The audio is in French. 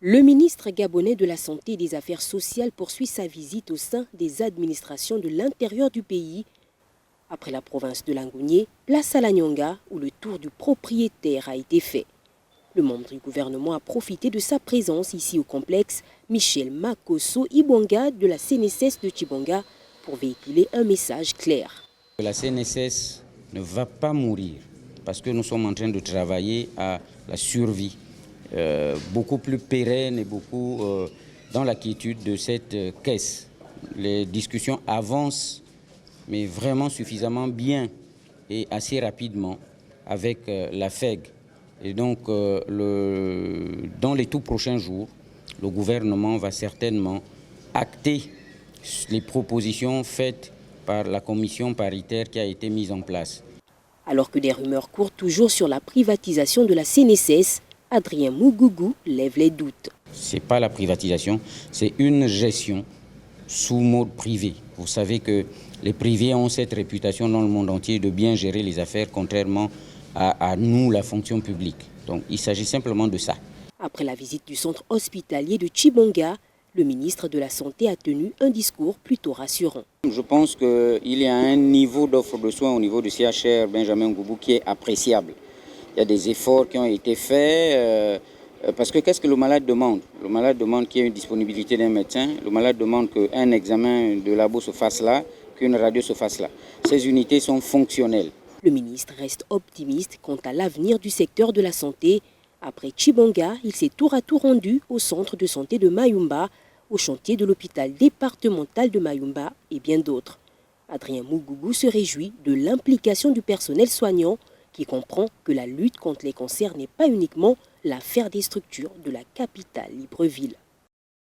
Le ministre gabonais de la Santé et des Affaires sociales poursuit sa visite au sein des administrations de l'intérieur du pays. Après la province de Langounié, place à la Nyanga où le tour du propriétaire a été fait. Le membre du gouvernement a profité de sa présence ici au complexe, Michel Makosso Ibonga de la CNSS de Tchibonga, pour véhiculer un message clair. La CNSS ne va pas mourir parce que nous sommes en train de travailler à la survie. Beaucoup plus pérenne et beaucoup dans la quiétude de cette caisse. Les discussions avancent, mais vraiment suffisamment bien et assez rapidement avec la FEG. Et donc, dans les tout prochains jours, le gouvernement va certainement acter les propositions faites par la commission paritaire qui a été mise en place. Alors que des rumeurs courent toujours sur la privatisation de la CNSS, Adrien Mougougou lève les doutes. Ce n'est pas la privatisation, c'est une gestion sous mode privé. Vous savez que les privés ont cette réputation dans le monde entier de bien gérer les affaires, contrairement à nous, la fonction publique. Donc il s'agit simplement de ça. Après la visite du centre hospitalier de Tchibonga, le ministre de la Santé a tenu un discours plutôt rassurant. Je pense qu'il y a un niveau d'offre de soins au niveau du CHR Benjamin Ngoubou qui est appréciable. Il y a des efforts qui ont été faits, parce que qu'est-ce que le malade demande? Le malade demande qu'il y ait une disponibilité d'un médecin, le malade demande qu'un examen de labo se fasse là, qu'une radio se fasse là. Ces unités sont fonctionnelles. Le ministre reste optimiste quant à l'avenir du secteur de la santé. Après Tchibonga, il s'est tour à tour rendu au centre de santé de Mayumba, au chantier de l'hôpital départemental de Mayumba et bien d'autres. Adrien Mougougou se réjouit de l'implication du personnel soignant qui comprend que la lutte contre les cancers n'est pas uniquement l'affaire des structures de la capitale Libreville.